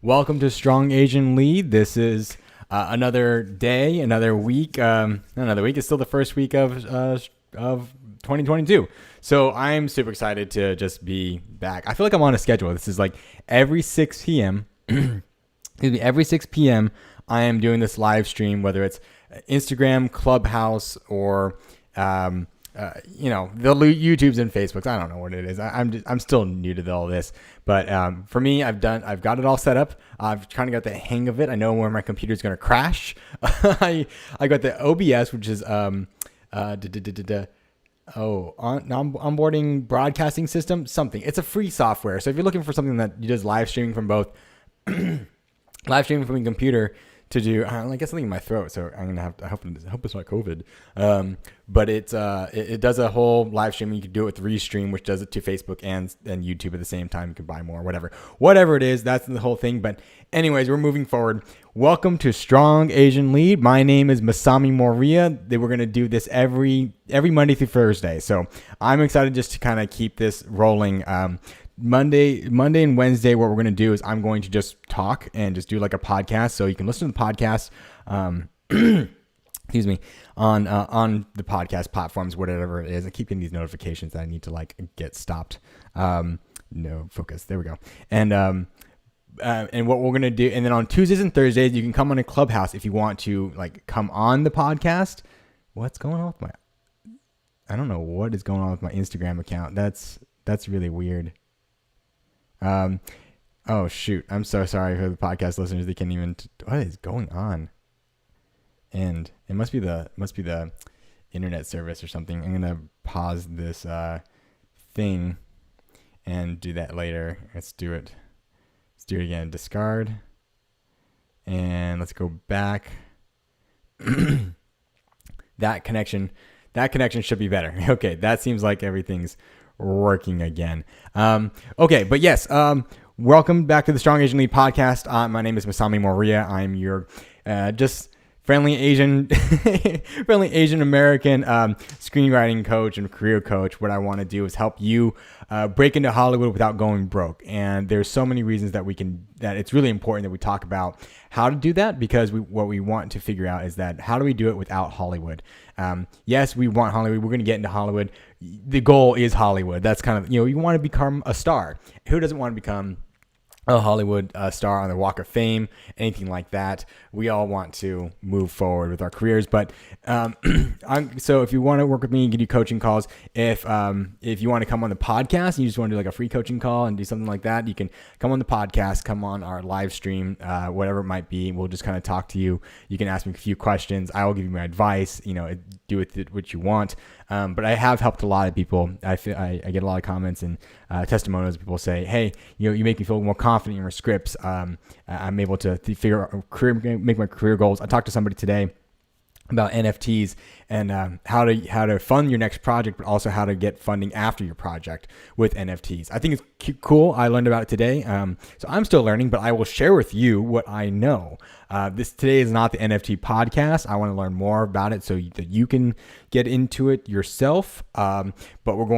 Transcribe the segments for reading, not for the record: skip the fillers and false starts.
Welcome to Strong Asian Lead. This is another day, another week. Another week. It's still the first week of 2022. So I'm super excited to just be back. I feel like I'm on a schedule. This is like every 6 p.m. Excuse me, every 6 p.m. I am doing this live stream, whether it's Instagram, Clubhouse, or the YouTubes and Facebooks. I don't know what it is. I'm still new to all this, but for me, I've got it all set up. I've kind of got the hang of it. I know where my computer is going to crash. I got the OBS, which is onboarding broadcasting system, something. It's a free software. So if you're looking for something that you does live streaming from both live streaming from a computer to do, I guess something in my throat, so I'm gonna have to hope it's not COVID. But it does a whole live streaming. You can do it with Restream, which does it to Facebook and YouTube at the same time. You can buy more, whatever it is. That's the whole thing. But anyways, we're moving forward. Welcome to Strong Asian Lead. My name is Masami Moria. We're gonna do this every Monday through Thursday. So I'm excited just to kind of keep this rolling. Monday and Wednesday, what we're going to do is I'm going to just talk and just do like a podcast. So you can listen to the podcast, excuse me, on the podcast platforms, whatever it is. I keep getting these notifications that I need to like get stopped. No focus. There we go. And what we're going to do. And then on Tuesdays and Thursdays, you can come on a Clubhouse if you want to like come on the podcast. What's going on with I don't know what is going on with my Instagram account. That's really weird. Oh shoot. I'm so sorry for the podcast listeners. They can't even, what is going on? And it must be the internet service or something. I'm going to pause this, thing and do that later. Let's do it again. Discard. And let's go back. That connection should be better. Okay. That seems like everything's working again. Okay, but yes, welcome back to the Strong Asian Lead podcast. My name is Masami Moria. I'm your just friendly Asian American screenwriting coach and career coach. What I want to do is help you break into Hollywood without going broke. And there's so many reasons that it's really important that we talk about how to do that, because what we want to figure out is that how do we do it without Hollywood? Yes, we want Hollywood. We're going to get into Hollywood. The goal is Hollywood. That's kind of, you want to become a star. Who doesn't want to become a Hollywood star on the Walk of Fame, anything like that? We all want to move forward with our careers. But so if you want to work with me, you can do coaching calls. If you want to come on the podcast and you just want to do like a free coaching call and do something like that, you can come on the podcast, come on our live stream, whatever it might be. We'll just kind of talk to you. You can ask me a few questions. I will give you my advice. Do with it what you want. But I have helped a lot of people. I get a lot of comments and testimonials. People say, "Hey, you make me feel more confident in your scripts. I'm able to figure out make my career goals." I talked to somebody today about NFTs and how to fund your next project, but also how to get funding after your project with NFTs. I think it's cool. I learned about it today. So I'm still learning, but I will share with you what I know. Today is not the NFT podcast. I want to learn more about it so that you can get into it yourself. But we'll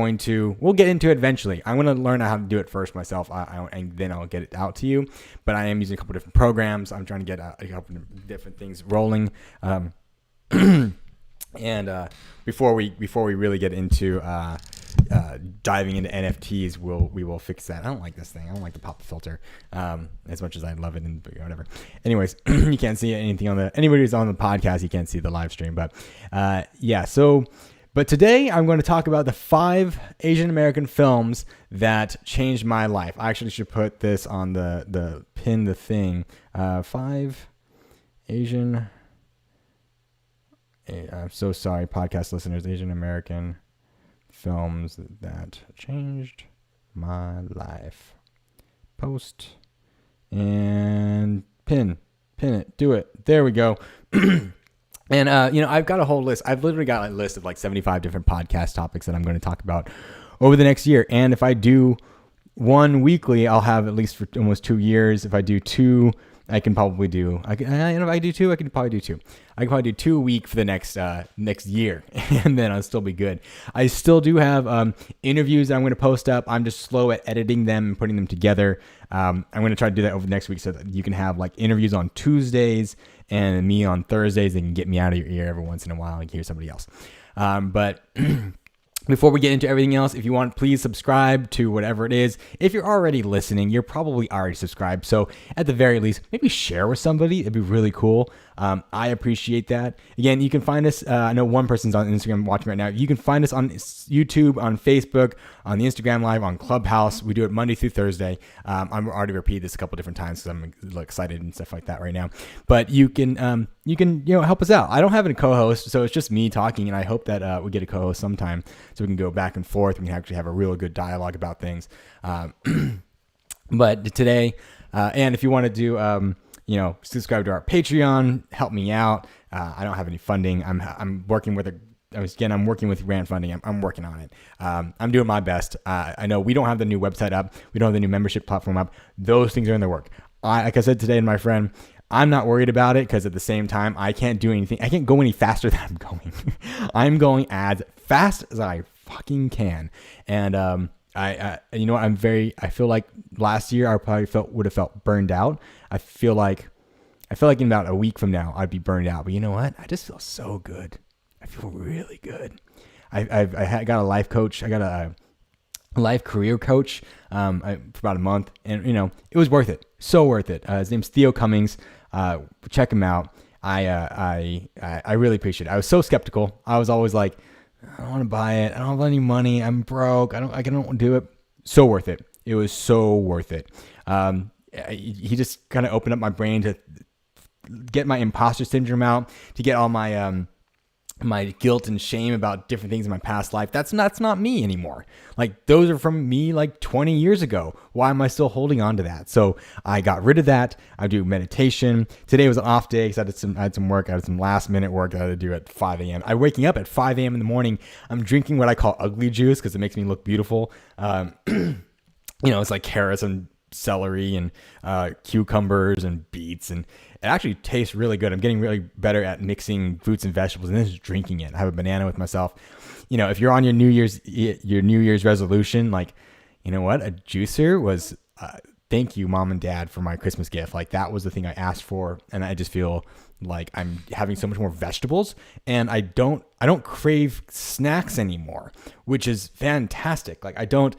get into it eventually. I'm going to learn how to do it first myself, and then I'll get it out to you. But I am using a couple different programs. I'm trying to get a couple different things rolling. And before we really get into diving into NFTs, we will fix that. I don't like this thing. I don't like the pop filter as much as I love it and whatever. Anyways, you can't see anything anybody who's on the podcast, you can't see the live stream. But but today I'm going to talk about the 5 Asian American films that changed my life. I actually should put this on the pin the thing. 5 Asian. I'm so sorry, podcast listeners. Asian American films that changed my life. Post and pin it. Do it. There we go. And I've got a whole list. I've literally got a list of like 75 different podcast topics that I'm going to talk about over the next year. And if I do one weekly, I'll have at least for almost 2 years. If I do 2 I can probably do. I can probably do two. I can probably do 2 a week for the next year, and then I'll still be good. I still do have interviews that I'm going to post up. I'm just slow at editing them and putting them together. I'm going to try to do that over the next week so that you can have like interviews on Tuesdays and me on Thursdays. They can get me out of your ear every once in a while and hear somebody else. But before we get into everything else, if you want, please subscribe to whatever it is. If you're already listening, you're probably already subscribed. So at the very least, maybe share with somebody. It'd be really cool. I appreciate that. Again, you can find us. I know one person's on Instagram watching right now. You can find us on YouTube, on Facebook, on the Instagram Live, on Clubhouse. We do it Monday through Thursday. I'm already repeated this a couple different times because I'm a little excited and stuff like that right now. But you can help us out. I don't have a co-host, so it's just me talking, and I hope that we get a co-host sometime so we can go back and forth. We can actually have a real good dialogue about things. But today, and if you want to do subscribe to our Patreon, help me out. I don't have any funding. I'm working with I'm working with grant funding. I'm working on it. I'm doing my best. I know we don't have the new website up. We don't have the new membership platform up. Those things are in the work. Like I said today to my friend, I'm not worried about it because at the same time, I can't do anything. I can't go any faster than I'm going. I'm going as fast as I fucking can. And I feel like last year I probably would have felt burned out. I feel like in about a week from now I'd be burned out. But you know what? I just feel so good. I feel really good. I got a life coach. I got a life career coach for about a month, and it was worth it. So worth it. His name's Theo Cummings. Check him out. I really appreciate it. I was so skeptical. I was always like, I don't want to buy it. I don't have any money. I'm broke. I don't do it. So worth it. It was so worth it. He just kind of opened up my brain to get my imposter syndrome out, to get all my my guilt and shame about different things in my past life. That's not me anymore. Like those are from me like 20 years ago. Why am I still holding on to that? So I got rid of that. I do meditation. Today was an off day because I had some work. I had some last minute work I had to do at 5 a.m. I'm waking up at 5 a.m. in the morning. I'm drinking what I call ugly juice because it makes me look beautiful. It's like carrots and celery and cucumbers and beets, and it actually tastes really good. I'm getting really better at mixing fruits and vegetables and then just drinking it. I have a banana with myself. If you're on your New Year's resolution, like, you know what, a juicer was thank you, Mom and Dad, for my Christmas gift. Like that was the thing I asked for, and I just feel like I'm having so much more vegetables, and I don't crave snacks anymore, which is fantastic. Like I don't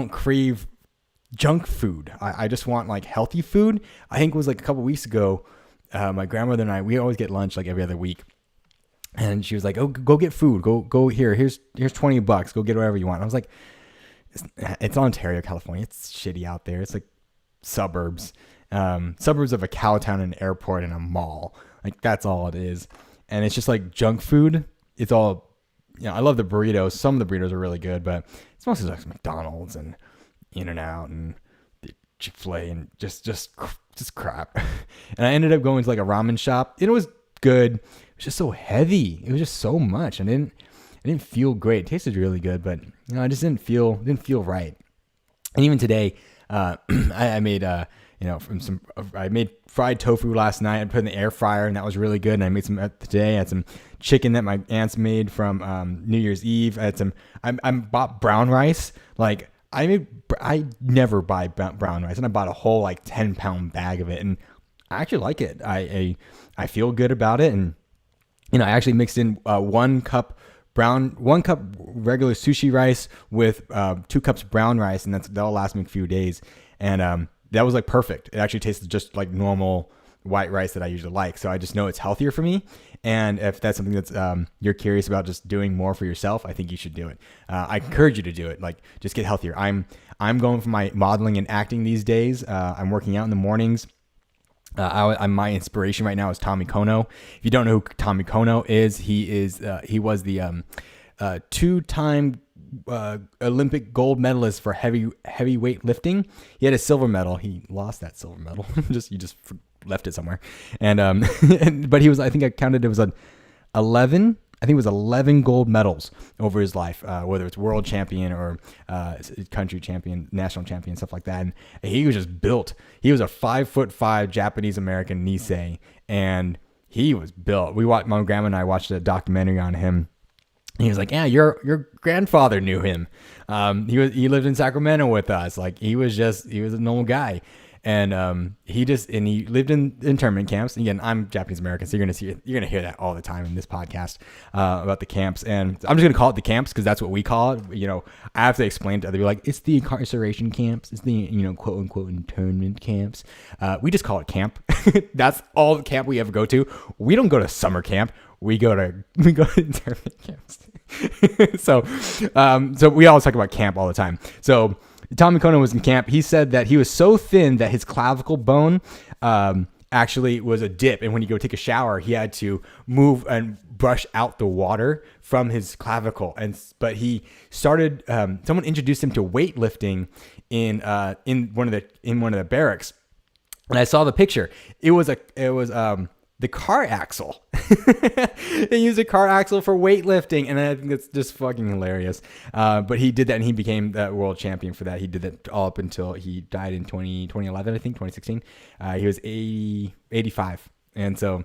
crave junk food. I just want like healthy food. I think it was like a couple weeks ago, my grandmother and I, we always get lunch like every other week, and she was like, "Oh, go get food. Go here. Here's $20. Go get whatever you want." I was like, "It's Ontario, California. It's shitty out there. It's like suburbs of a cow town and an airport and a mall. Like that's all it is. And it's just like junk food. It's all, I love the burritos. Some of the burritos are really good, but it's mostly like McDonald's and In-N-Out and the Chick-fil-A and just crap. And I ended up going to like a ramen shop. It was good. It was just so heavy. It was just so much. I didn't feel great. It tasted really good, but I just didn't feel right. And even today, I made I made fried tofu last night. I put it in the air fryer, and that was really good. And I made some today. I had some chicken that my aunts made from New Year's Eve. I bought brown rice. Like I never buy brown rice, and I bought a whole like 10-pound bag of it, and I actually like it. I feel good about it, and I actually mixed in 1 cup regular sushi rice with 2 cups brown rice, and that'll last me a few days. And that was like perfect. It actually tasted just like normal white rice that I usually like. So I just know it's healthier for me. And if that's something that's you're curious about just doing more for yourself, I think you should do it. I encourage you to do it. Like just get healthier. I'm going for my modeling and acting these days. I'm working out in the mornings. My inspiration right now is Tommy Kono. If you don't know who Tommy Kono is, he was the 2-time Olympic gold medalist for heavyweight lifting. He had a silver medal. He lost that silver medal. He just left it somewhere. And but he was, I think I counted it was an 11 I think it was 11 gold medals over his life, whether it's world champion or country champion, national champion, stuff like that. And he was just built. He was a 5'5" Japanese American Nisei, and he was built. My grandma and I watched a documentary on him. He was like, yeah, your grandfather knew him. He lived in Sacramento with us. Like he was a normal guy. And he lived in internment camps. Again, I'm Japanese American, so you're gonna hear that all the time in this podcast about the camps. And I'm just gonna call it the camps because that's what we call it. You know, I have to explain to other people like it's the incarceration camps, it's the quote unquote internment camps. We just call it camp. That's all the camp we ever go to. We don't go to summer camp. We go to internment camps. So we always talk about camp all the time. So Tommy Conan was in camp. He said that he was so thin that his clavicle bone actually was a dip. And when you go take a shower, he had to move and brush out the water from his clavicle. But he started, someone introduced him to weightlifting in one of the barracks. And I saw the picture. It was the car axle. They used a car axle for weightlifting, and I think that's just fucking hilarious. But he did that, and he became the world champion for that. He did that all up until he died in 2011, I think, 2016. He was 85, and so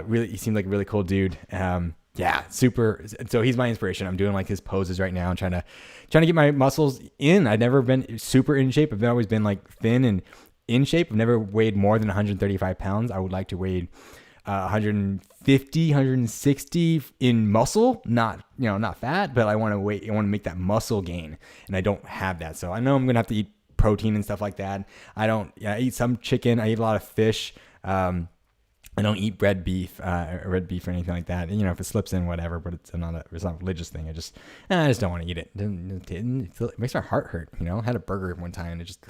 really, he seemed like a really cool dude. Yeah, super. So he's my inspiration. I'm doing like his poses right now, and trying to get my muscles in. I've never been super in shape. I've always been like thin and in shape. I've never weighed more than 135 pounds. I would like to weigh 150, 160 in muscle, not fat, but I want to make that muscle gain, and I don't have that. So I know I'm going to have to eat protein and stuff like that. I eat some chicken. I eat a lot of fish. I don't eat red beef or anything like that. If it slips in, whatever, but it's not a religious thing. I just don't want to eat it. It makes my heart hurt. I had a burger one time and it just,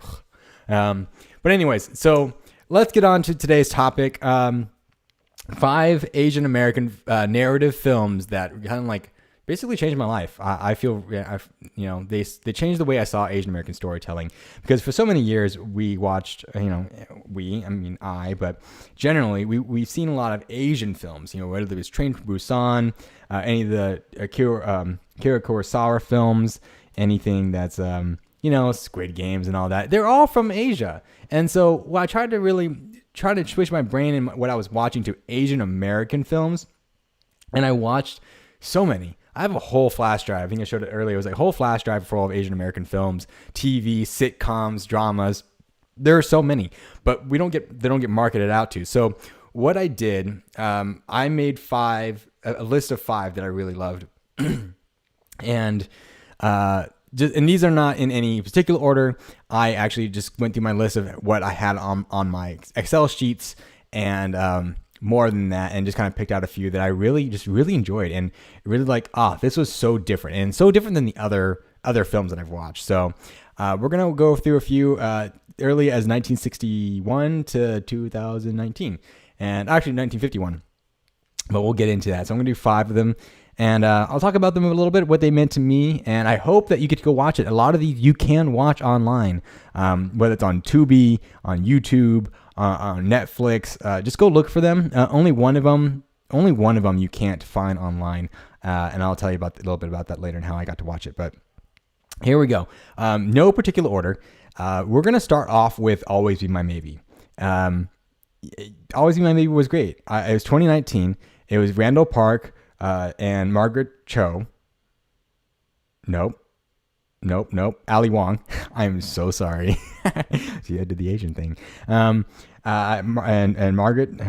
but anyways, so let's get on to today's topic. 5 Asian American narrative films that kind of like basically changed my life. I feel, they changed the way I saw Asian American storytelling, because for so many years we watched, but generally we've seen a lot of Asian films, whether it was Train to Busan, any of the Akira Kurosawa films, anything that's, Squid Games and all that. They're all from Asia. And so I tried to really switch my brain and what I was watching to Asian American films. And I watched so many. I have a whole flash drive. I think I showed it earlier. It was like a whole flash drive for all of Asian American films, TV, sitcoms, dramas. There are so many, but they don't get marketed out to. So what I did, I made a list of 5 that I really loved. And these are not in any particular order. I actually just went through my list of what I had on my Excel sheets, and more than that, and just kind of picked out a few that I really enjoyed and really like. This was so different and so different than the other films that I've watched. So we're gonna go through a few early as 1961 to 2019, and actually 1951. But we'll get into that. So I'm gonna do 5 of them. And I'll talk about them a little bit, what they meant to me, and I hope that you get to go watch it. A lot of these you can watch online, whether it's on Tubi, on YouTube, on Netflix. Just go look for them. Only one of them you can't find online, and I'll tell you a little bit about that later and how I got to watch it. But here we go. No particular order. We're gonna start off with "Always Be My Maybe." "Always Be My Maybe" was great. It was 2019. It was Randall Park. And Margaret Cho. Nope. Ali Wong. I'm so sorry. See, I did the Asian thing. And Margaret.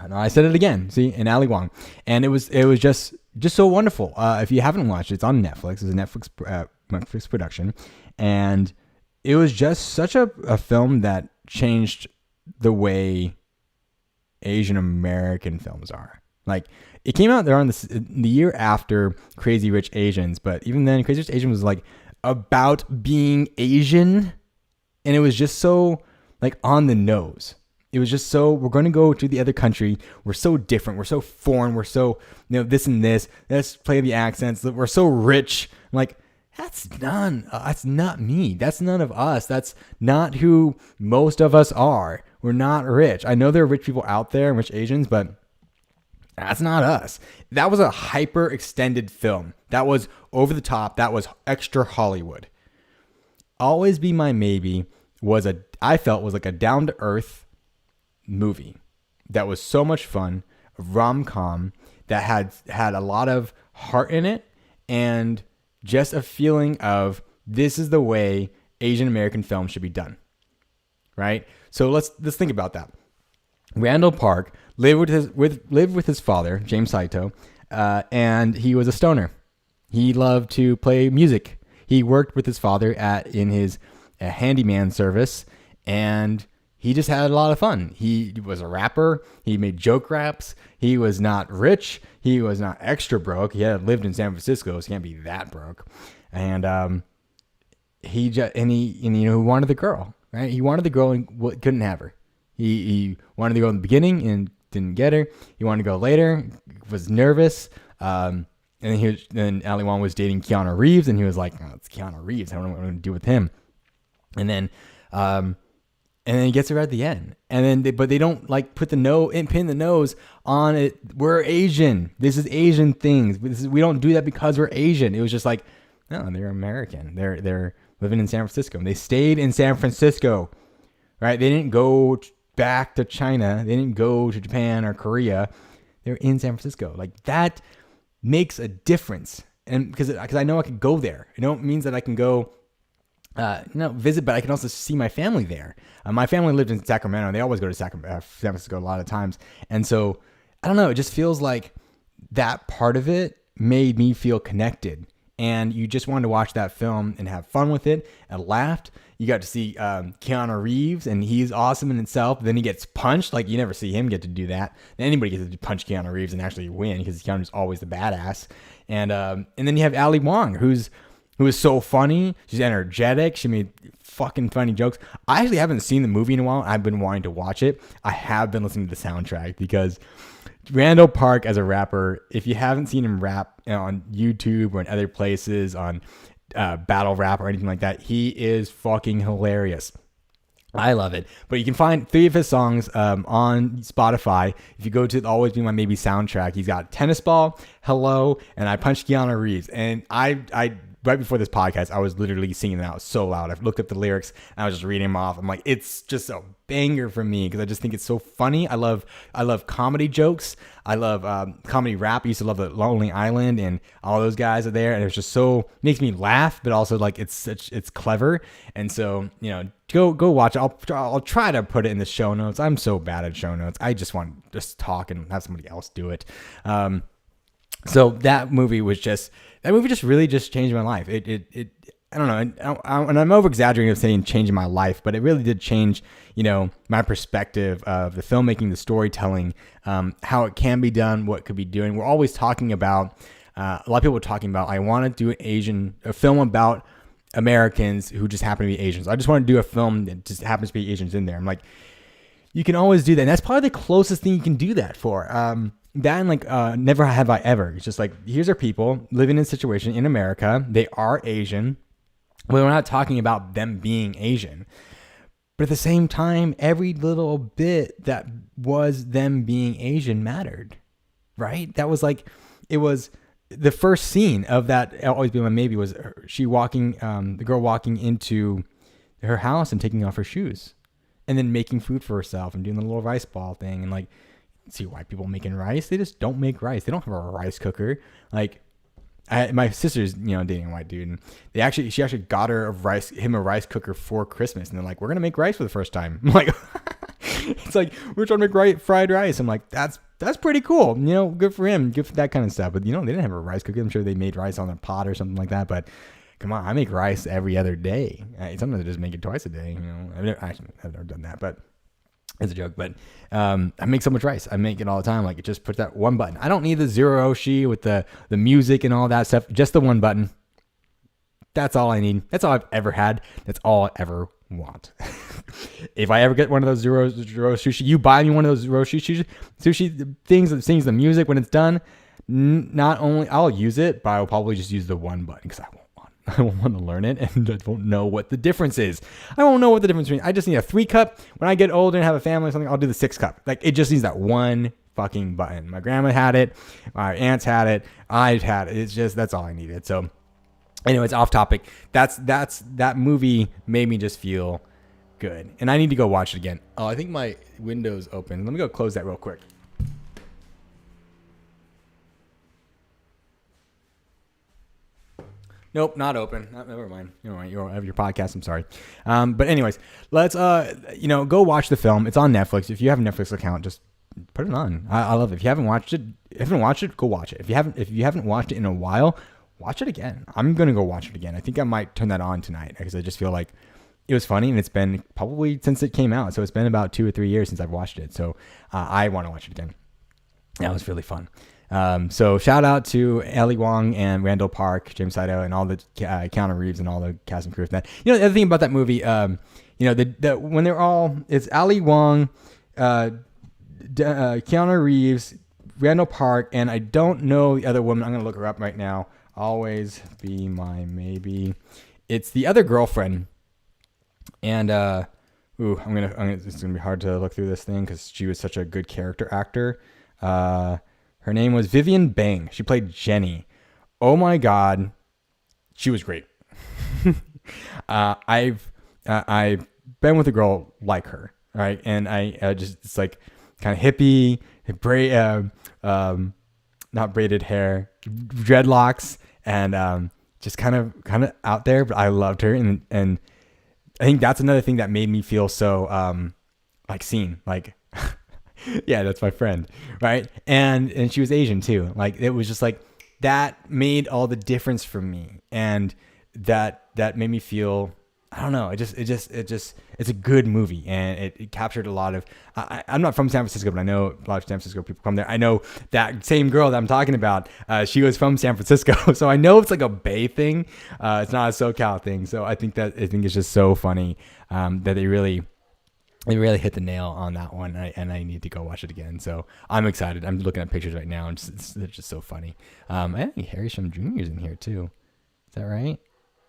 No, I said it again. See, and Ali Wong. And it was just so wonderful. If you haven't watched it, it's on Netflix. It's a Netflix production, and it was just such a film that changed the way Asian American films are. Like, it came out there on the year after Crazy Rich Asians, but even then, Crazy Rich Asians was like about being Asian, and it was just so like on the nose. It was just so, we're going to go to the other country. We're so different. We're so foreign. We're so, this and this. Let's play the accents. We're so rich. I'm like, that's not me. That's none of us. That's not who most of us are. We're not rich. I know there are rich people out there, rich Asians, but That's not us. That was a hyper extended film. That was over the top. That was extra Hollywood. Always Be My Maybe I felt was like a down to earth movie that was so much fun, a rom-com that had a lot of heart in it, and just a feeling of this is the way Asian American film should be done. Right? So let's think about that. Randall Park lived with his father, James Saito, and he was a stoner. He loved to play music. He worked with his father in his handyman service, and he just had a lot of fun. He was a rapper. He made joke raps. He was not rich. He was not extra broke. He had lived in San Francisco, so he can't be that broke. And he wanted the girl, right? He wanted the girl and couldn't have her. He wanted to go in the beginning and didn't get her. He wanted to go later, was nervous. And then Ali Wong was dating Keanu Reeves, and he was like, oh, it's Keanu Reeves. I don't know what I'm going to do with him. And then he gets her at the end. And then, but they don't like pin the nose on it. We're Asian. This is Asian things. We don't do that because we're Asian. It was just like, no, they're American. They're living in San Francisco. And they stayed in San Francisco, right? They didn't go back to China. They didn't go to Japan or Korea. They're in San Francisco. Like that makes a difference. And because I know I could go there. It means that I can go visit, but I can also see my family there. My family lived in Sacramento, and they always go to San Francisco a lot of times. And so I don't know. It just feels like that part of it made me feel connected. And you just wanted to watch that film and have fun with it and laughed. You got to see Keanu Reeves, and he's awesome in itself. Then he gets punched. Like, you never see him get to do that. Anybody gets to punch Keanu Reeves and actually win, because Keanu's always the badass. And then you have Ali Wong, who is so funny. She's energetic. She made fucking funny jokes. I actually haven't seen the movie in a while. I've been wanting to watch it. I have been listening to the soundtrack, because Randall Park as a rapper, if you haven't seen him rap on YouTube or in other places on battle rap or anything like that, he is fucking hilarious. I love it. But you can find 3 of his songs on Spotify. If you go to the Always Be My Maybe soundtrack, he's got Tennis Ball, Hello, and I Punched Keanu Reeves. And I right before this podcast, I was literally singing that out so loud. I looked up the lyrics and I was just reading them off. I'm like, it's just a banger for me, because I just think it's so funny. I love comedy jokes. I love comedy rap. I used to love the Lonely Island, and all those guys are there, and it's just so makes me laugh, but also like it's clever. And so, go watch it. I'll try to put it in the show notes. I'm so bad at show notes. I just want to just talk and have somebody else do it. So that movie just really just changed my life. It I don't know, and I'm over exaggerating of saying changing my life, but it really did change, my perspective of the filmmaking, the storytelling, how it can be done, what it could be doing. We're always talking about, a lot of people are talking about, I want to do a film about Americans who just happen to be Asians. I just want to do a film that just happens to be Asians in there. I'm like, you can always do that. And that's probably the closest thing you can do that for. That and Never Have I Ever. It's just like, here's our people living in a situation in America. They are Asian. Well, we're not talking about them being Asian. But at the same time, every little bit that was them being Asian mattered, right? That was like, it was the first scene of that Always Be My Maybe was the girl walking into her house and taking off her shoes, and then making food for herself and doing the little rice ball thing. And like, see white people making rice. They just don't make rice. They don't have a rice cooker. Like, my sister's, dating a white dude, and she actually got him a rice cooker for Christmas. And they're like, we're going to make rice for the first time. I'm like, it's like, we're trying to make fried rice. I'm like, that's pretty cool. Good for him. Good for that kind of stuff. But they didn't have a rice cooker. I'm sure they made rice on a pot or something like that. But come on, I make rice every other day. Sometimes I just make it twice a day. I've never done that, but it's a joke. But I make so much rice. I make it all the time. Like, it just puts that one button. I don't need the zero Oshi with the music and all that stuff. Just the one button. That's all I need. That's all I've ever had. That's all I ever want. If I ever get one of those zero sushi, you buy me one of those zero sushi things that sings the music when it's done. Not only I'll use it, but I'll probably just use the one button, because I won't want to learn it, and I won't know what the difference is. I won't know. I just need a 3 cup. When I get older and have a family or something, I'll do the 6 cup. Like, it just needs that one fucking button. My grandma had it. My aunts had it. I've had it. It's just, that's all I needed. So anyways, off topic. That movie made me just feel good. And I need to go watch it again. Oh, I think my window's open. Let me go close that real quick. Nope, not open. Never mind. You have your podcast. I'm sorry. But anyways, let's go watch the film. It's on Netflix. If you have a Netflix account, just put it on. I love it. If you haven't watched it, go watch it. If you haven't watched it in a while, watch it again. I'm gonna go watch it again. I think I might turn that on tonight because I just feel like it was funny, and it's been probably since it came out. So it's been about 2 or 3 years since I've watched it. So I want to watch it again. That was really fun. So shout out to Ellie Wong and Randall Park, James Saito, and all the Keanu Reeves and all the cast and crew. That, the other thing about that movie, when they're all, it's Ali Wong, Keanu Reeves, Randall Park, and I don't know the other woman. I'm gonna look her up right now. Always be my maybe. It's the other girlfriend, and it's gonna be hard to look through this thing because she was such a good character actor. Her name was Vivian Bang. She played Jenny. Oh my God, she was great. I've been with a girl like her, right? And I just, it's like kind of hippie, not braided hair, dreadlocks, and just kind of out there. But I loved her, and I think that's another thing that made me feel so seen, like. Yeah, that's my friend, right? And she was Asian too. Like, it was just like that made all the difference for me, and that made me feel, I don't know. It's a good movie, and it captured a lot of. I'm not from San Francisco, but I know a lot of San Francisco people come there. I know that same girl that I'm talking about. She was from San Francisco, so I know it's like a Bay thing. It's not a SoCal thing. So I think it's just so funny that they really hit the nail on that one, and I need to go watch it again. So I'm excited. I'm looking at pictures right now, and they're just so funny. I think Harry Shum Jr. is in here too. Is that right?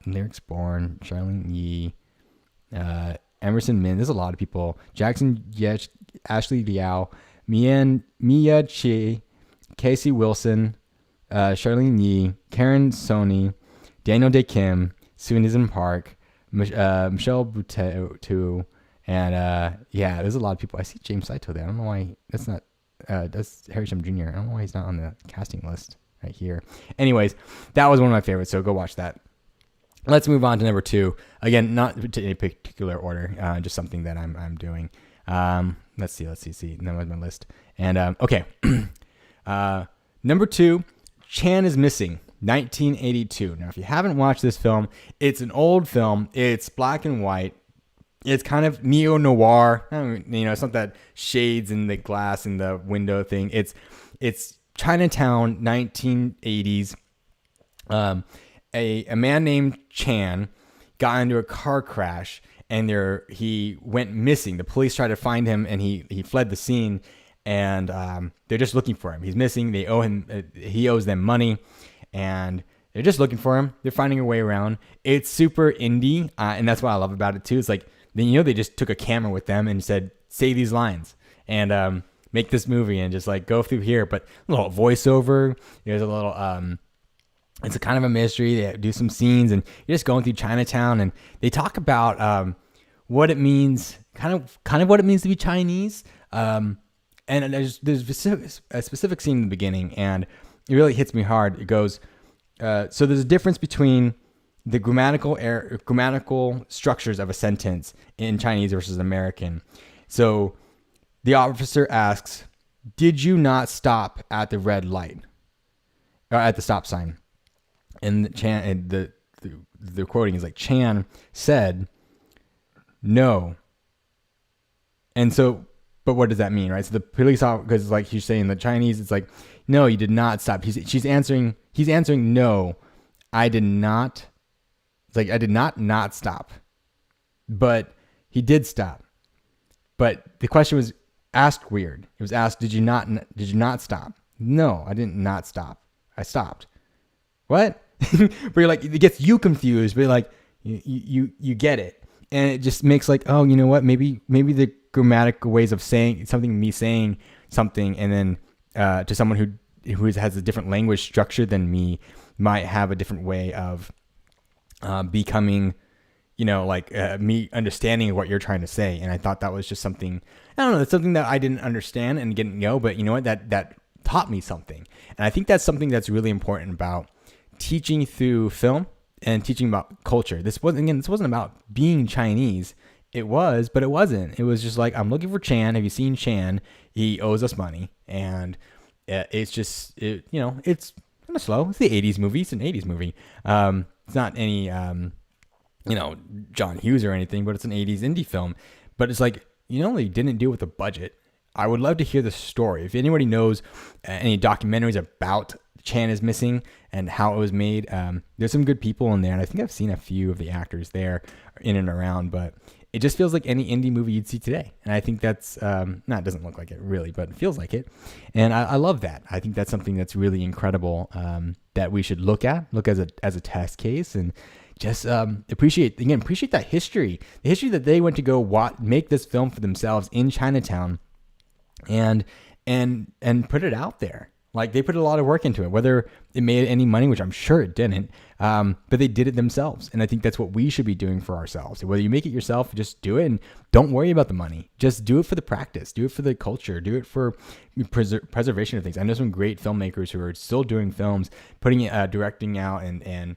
Lyrics Born, Charlene Yee, Emerson Min. There's a lot of people. Jackson Yech, Ashley Liao, Mia Chi, Casey Wilson, Charlene Yee, Karen Sony, Daniel Day Kim, Susan Park, Michelle Buteau. And there's a lot of people. I see James Saito there. I don't know why that's not. That's Harry Shum Jr. I don't know why he's not on the casting list right here. Anyways, that was one of my favorites. So go watch that. Let's move on to number 2. Again, not to any particular order. Just something that I'm doing. Let's see. That was my list. And okay. Number 2, Chan is Missing. 1982. Now, if you haven't watched this film, it's an old film. It's black and white. It's kind of neo-noir. It's not that shades in the glass in the window thing. It's Chinatown, 1980s. A man named Chan got into a car crash, and he went missing. The police tried to find him, and he fled the scene, and they're just looking for him. He's missing. They owe him. He owes them money, and they're just looking for him. They're finding a way around. It's super indie, and that's what I love about it too. It's like, they just took a camera with them and said, say these lines and make this movie, and just like go through here. But a little voiceover. There's a little, it's a kind of a mystery. They do some scenes, and you're just going through Chinatown, and they talk about what it means, kind of what it means to be Chinese. And there's a specific scene in the beginning, and it really hits me hard. It goes, so there's a difference between the grammatical structures of a sentence in Chinese versus American. So the officer asks, "Did you not stop at the red light, or at the stop sign?" And the quoting is like, Chan said, "No." And so, but what does that mean, right? So the police officer, because like he's saying the Chinese, it's like, "No, you did not stop." He's answering, "No, I did not." It's like, I did not stop, but he did stop. But the question was asked weird. It was asked, did you not stop? No, I didn't not stop. I stopped. What? But you're like, it gets you confused, but you're like, you get it. And it just makes like, oh, you know what? Maybe the grammatical ways of saying something, me saying something, and then to someone who has a different language structure than me might have a different way of becoming, me understanding what you're trying to say. And I thought that was just something, I don't know, that's something that I didn't understand and didn't know, but you know what, that taught me something. And I think that's something that's really important about teaching through film and teaching about culture. This wasn't about being Chinese. It was, but it wasn't. It was just like, I'm looking for Chan. Have you seen Chan? He owes us money. And it's just, it's kind of slow. It's the 80s movie. It's an 80s movie. It's not any, John Hughes or anything, but it's an 80s indie film. But it's like, they didn't do it with a budget. I would love to hear the story. If anybody knows any documentaries about Chan is Missing and how it was made, there's some good people in there. And I think I've seen a few of the actors there in and around, but it just feels like any indie movie you'd see today. And I think that's, it doesn't look like it really, but it feels like it. And I love that. I think that's something that's really incredible that we should look as a test case, and just appreciate that history, the history that they went to go make this film for themselves in Chinatown and put it out there. Like, they put a lot of work into it, whether it made any money, which I'm sure it didn't, but they did it themselves. And I think that's what we should be doing for ourselves. Whether you make it yourself, just do it and don't worry about the money. Just do it for the practice, do it for the culture, do it for preservation of things. I know some great filmmakers who are still doing films, putting it, directing out and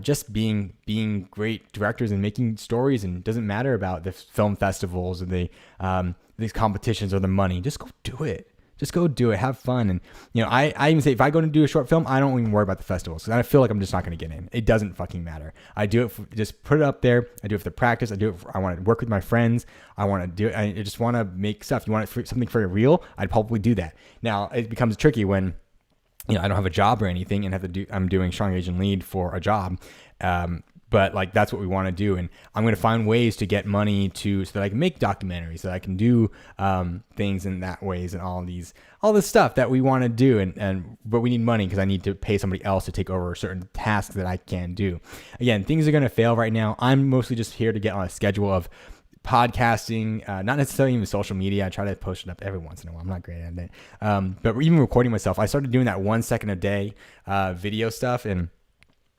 just being great directors and making stories. And it doesn't matter about the film festivals or these competitions or the money. Just go do it. Just go do it. Have fun. And, I even say, if I go to do a short film, I don't even worry about the festivals because I feel like I'm just not going to get in. It doesn't fucking matter. I do it just put it up there. I do it for the practice. I want to work with my friends. I want to do it. I just want to make stuff. You want something for real? I'd probably do that. Now, it becomes tricky when, I don't have a job or anything and I'm doing strong Asian lead for a job. But like, that's what we want to do. And I'm going to find ways to get money so that I can make documentaries, so that I can do things in that ways and all this stuff that we want to do. But we need money because I need to pay somebody else to take over certain tasks that I can't do. Again, things are going to fail right now. I'm mostly just here to get on a schedule of podcasting, not necessarily even social media. I try to post it up every once in a while. I'm not great at it. But even recording myself, I started doing that 1 second a day video stuff, and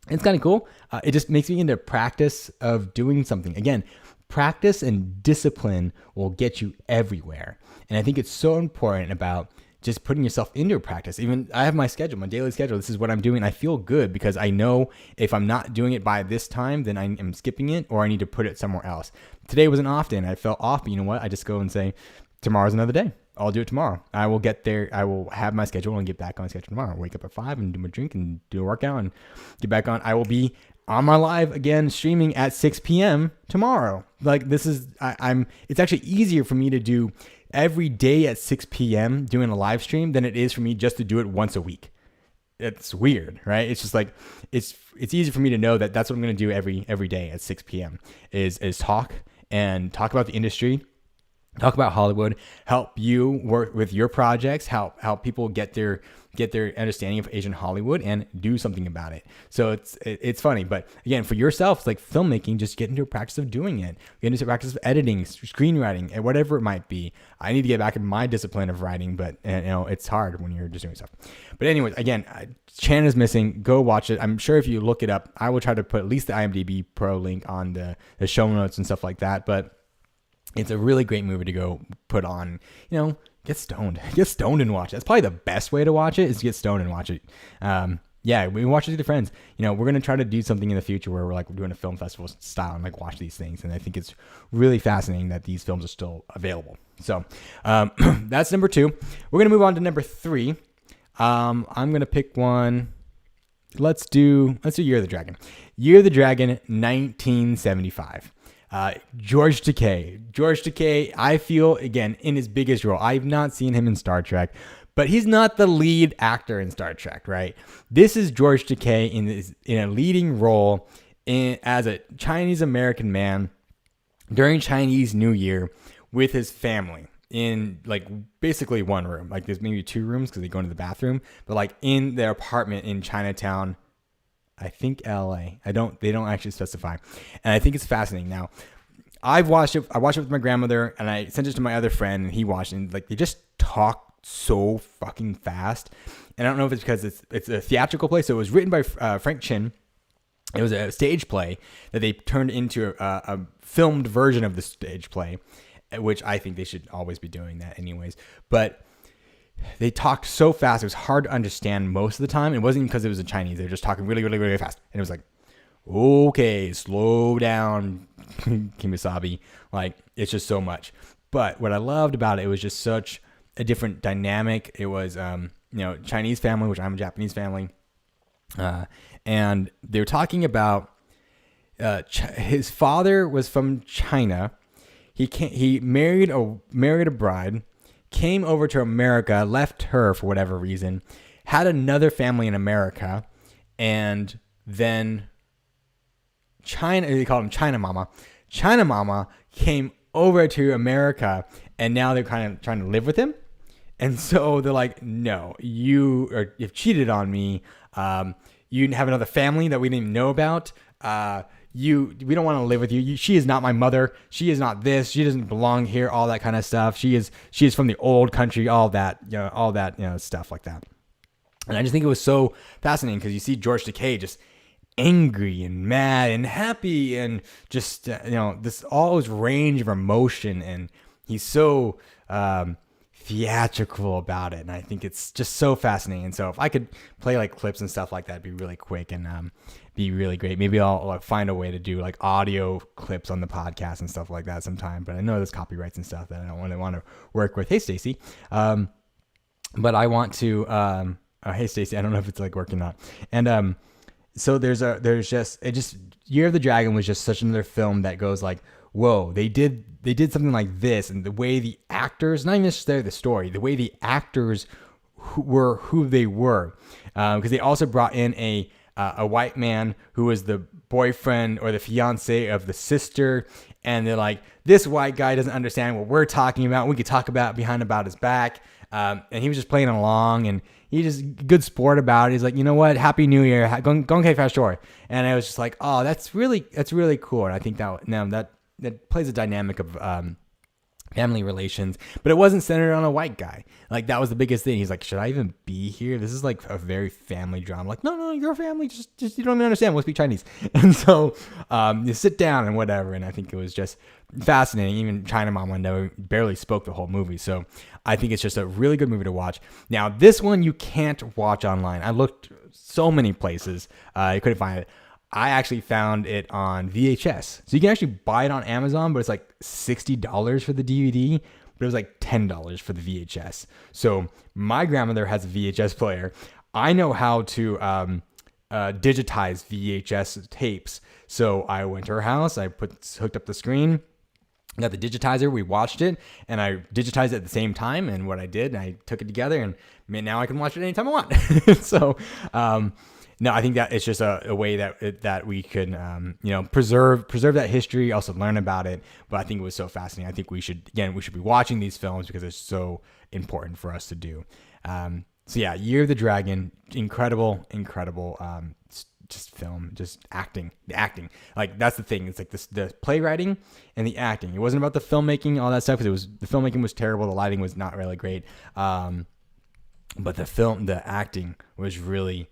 it's kind of cool. It just makes me into practice of doing something. Again, practice and discipline will get you everywhere. And I think it's so important about just putting yourself into a practice. Even I have my schedule, my daily schedule. This is what I'm doing. I feel good because I know if I'm not doing it by this time, then I am skipping it or I need to put it somewhere else. Today was an off day and I felt off, but you know what? I just go and say, tomorrow's another day. I'll do it tomorrow. I will get there. I will have my schedule and get back on schedule tomorrow. Wake up at 5 and do my drink and do a workout and get back on. I will be on my live again, streaming at 6 p.m. tomorrow. Like, this is, it's actually easier for me to do every day at 6 p.m. doing a live stream than it is for me just to do it once a week. It's weird, right? It's just like, it's easy for me to know that that's what I'm going to do every day at 6 p.m. is talk about the industry, talk about Hollywood, help you work with your projects, help people get their understanding of Asian Hollywood and do something about it. So it's funny, but again, for yourself, it's like filmmaking, just get into a practice of doing it. Get into a practice of editing, screenwriting, and whatever it might be. I need to get back in my discipline of writing, but it's hard when you're just doing stuff. But anyways, again, Chan is Missing. Go watch it. I'm sure if you look it up, I will try to put at least the IMDb Pro link on the show notes and stuff like that. But it's a really great movie to go put on, get stoned and watch it. That's probably the best way to watch it is to get stoned and watch it. We watch it with your friends. We're going to try to do something in the future where we're doing a film festival style and watch these things. And I think it's really fascinating that these films are still available. So that's number 2. We're going to move on to number 3. I'm going to pick one. Let's do Year of the Dragon. Year of the Dragon, 1975. George Takei, I feel, again, in his biggest role. I've not seen him in Star Trek, but he's not the lead actor in Star Trek, right? This is George Takei in a leading role as a Chinese American man during Chinese New Year with his family in basically one room. There's maybe 2 rooms because they go into the bathroom, but in their apartment in Chinatown, I think LA. They don't actually specify. And I think it's fascinating. Now, I watched it with my grandmother, and I sent it to my other friend, and he watched it. And like, they just talk so fucking fast. And I don't know if it's because it's a theatrical play. So it was written by Frank Chin. It was a stage play that they turned into a filmed version of the stage play, which I think they should always be doing that anyways. But they talked so fast, it was hard to understand most of the time. It wasn't because it was in Chinese. They were just talking really, really, really fast. And it was like, okay, slow down, Kimasabi. Like, it's just so much. But what I loved about it was just such a different dynamic. It was, Chinese family, which I'm a Japanese family. And they were talking about his father was from China. He married a bride, came over to America, left her for whatever reason, had another family in America, and then they called him China Mama. China Mama came over to America, and now they're kind of trying to live with him. And so they're like, no, you've cheated on me. You have another family that we didn't even know about. We don't want to live with you. She is not my mother. She is not this. She doesn't belong here. All that kind of stuff. She is from the old country. All that, stuff like that. And I just think it was so fascinating because you see George Takei just angry and mad and happy and just this all his range of emotion, and he's so theatrical about it, and I think it's just so fascinating. And so if I could play like clips and stuff like that, it'd be really quick and be really great. Maybe I'll find a way to do like audio clips on the podcast and stuff like that sometime, but I know there's copyrights and stuff that I don't really want to work with. Hey Stacy, but I want to hey Stacy, I don't know if it's like working or not. And so there's just Year of the Dragon was just such another film that goes like, whoa, they did something like this, and the way the actors, not even necessarily the story, the way the actors were who they were, because they also brought in a white man who was the boyfriend or the fiance of the sister, and they're like, this white guy doesn't understand what we're talking about. We could talk about about his back, and he was just playing along, and he just good sport about it. He's like, you know what? Happy New Year, gong fast story. And I was just like, oh, that's really cool, and I think that plays a dynamic of family relations, but it wasn't centered on a white guy. Like, that was the biggest thing. He's like, should I even be here? This is like a very family drama. Like, no, your family, just you don't even understand. We'll speak Chinese. And so you sit down and whatever. And I think it was just fascinating. Even China Mama barely spoke the whole movie. So I think it's just a really good movie to watch. Now, this one you can't watch online. I looked so many places. I couldn't find it. I actually found it on VHS. So you can actually buy it on Amazon, but it's like $60 for the DVD, but it was like $10 for the VHS. So my grandmother has a VHS player. I know how to digitize VHS tapes. So I went to her house, I hooked up the screen, got the digitizer, we watched it, and I digitized it at the same time. And what I did, I took it together, and now I can watch it anytime I want. So, no, I think that it's just a way that we could, preserve that history, also learn about it. But I think it was so fascinating. I think we should be watching these films because it's so important for us to do. So yeah, Year of the Dragon, incredible, just film, just acting, the acting. Like, that's the thing. It's like the playwriting and the acting. It wasn't about the filmmaking, all that stuff, because the filmmaking was terrible. The lighting was not really great. But the acting was really